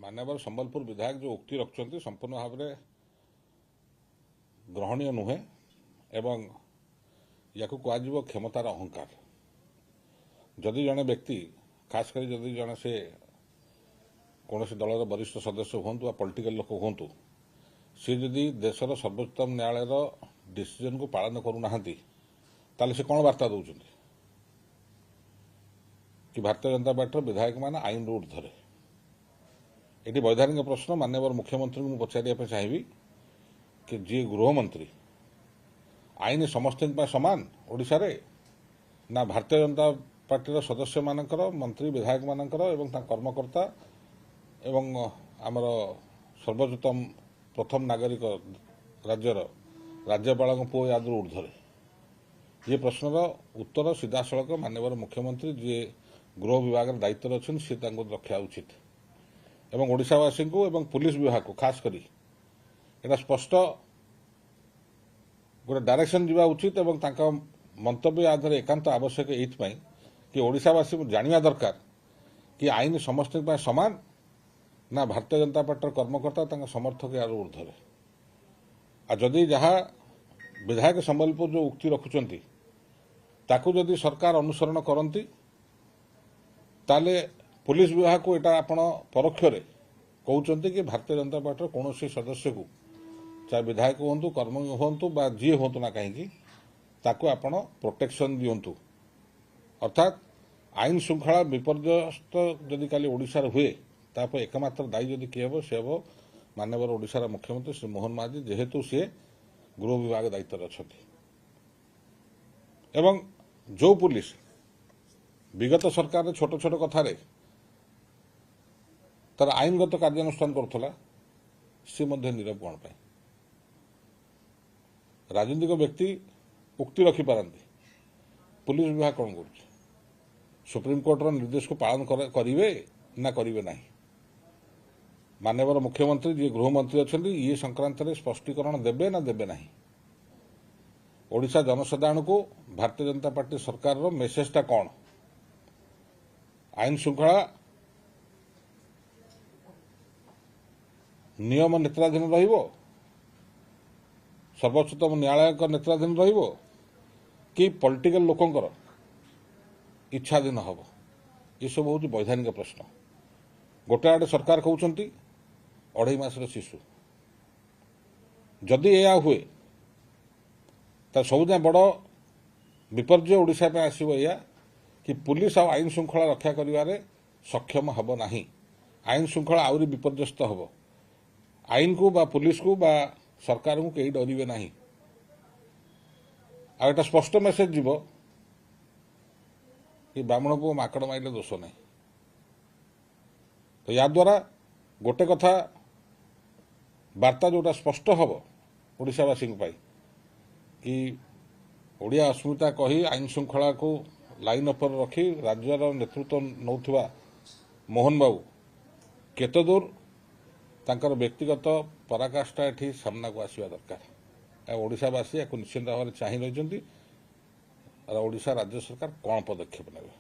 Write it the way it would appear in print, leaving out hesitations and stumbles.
माननीय संबलपुर विधायक जो उक्ति रखुंट संपूर्ण भाव में ग्रहणीय नुहे एवं या कह क्षमतार अहंकार। जदि जड़े व्यक्ति खासकर जदि जड़े से कौन दलर वरिष्ठ सदस्य हूँ पॉलिटिकल लोक हूँ सी जदि देशर सर्वोच्चतम न्यायालय डिसीजन को पालन करूना से कौन वार्ता दौरान कि भारतीय जनता पार्टी विधायक मान आईन ऊर्ध्वे। ये वैधानिक प्रश्न माननीय मुख्यमंत्री को पचार चाहिए कि जी गृहमंत्री आईन समस्त सामान ओडिशा रे ना भारतीय जनता पार्टी सदस्य मानकर मंत्री विधायक मानकर एवं कर्मकर्ता एवं आमर सर्वोच्चतम प्रथम नागरिक राज्यर राज्यपाल पुओ याद ऊर्ध्वे। ये प्रश्नर उत्तर सीधा सड़क माननीय मुख्यमंत्री जी गृह विभाग दायित्व अच्छे सी रखा उचित एवं ओडिशावासी को एवं पुलिस विभाग को खास करी एटा स्पष्ट गोटे डायरेक्शन दिवा उचित एवं तांका मंतव्य आधार एकांत आवश्यक ये कि ओडिशावासी जानिया दरकार कि आईन समस्त समान ना भारतीय जनता पार्टी कर्मकर्ता तांका समर्थक यार ऊर्ध्वे। आ जदि जहाँ विधायक संबलपुर जो उक्ति रखुंट ताकू जदि सरकार अनुसरण करती ताले पुलिस विभाग को यहाँ आपण परोक्ष कहते कि भारतीय जनता पार्टी कौन सदस्य को चाहे विधायक हूँ कर्मी हूँ जी हूँ ना कहीं आपण प्रोटेक्शन दिंतु। अर्थात आईन श्रृंखला विपर्यस्त जदि काली ओडिशा हुए तापर एकमात्र दायी जदि किए हे से हे माननीय ओडिशार मुख्यमंत्री श्री मोहन महादी जेहेतु सी गृह विभाग दायित्व अच्छा एवं जो पुलिस विगत सरकार छोट छोट कथार तार आईनगत कार्यानुष्ठान करुला सी नीरव कौन पाई राजनीतिक व्यक्ति उक्ति रखिपारती पुलिस विभाग कौन कर सुप्रीम कोर्टर निर्देश को पालन करेंगे ना करेंगे ना। माननीय मुख्यमंत्री जी गृहमंत्री अच्छा ये संक्रांत में स्पष्टीकरण देवे ना देवे ना। ओडिशा जनसाधारण को भारतीय जनता पार्टी सरकार रो मेसेजटा कौन आईन श्रृंखला नियम नेत्राधीन रहिबो सर्वोच्चतम न्यायालय नेत्राधीन रहिबो कि पॉलिटिकल लोकंकर इच्छाधीन हम ये सब हूँ वैधानिक प्रश्न। गोटे आड़े सरकार कहते 2.5 मासर शिशु जदि यह हुए तो सबुजा बड़ विपर्य ओडिशा पे आसो या कि पुलिस आईन श्रृंखला रक्षा करिवारे सक्षम हब नाही। आईन श्रृंखला आउरी विपर्यस्त हब आईन को बा पुलिस को बा सरकार को कहीं डरवे नाही। आ एटा स्पष्ट मेसेज जीव कि ब्राह्मण पुओ माकड़ माइले दोष नहीं। तो या द्वारा गोटे कथा वार्ता जोटा स्पष्ट हम ओडिशावासी कि ओडिया अस्मिता कही आईन श्रृंखला को लाइन अपर रखी राज्यर नेतृत्व नौथिबा मोहन बाबू केते दूर तांकर व्यक्तिगत पराकाष्ठा एठी सामना को आसवा दरकार। ओडिशावासी या निश्चित भाव में चाह रही ओडिशा राज्य सरकार कौन पदक्षेप नेबे।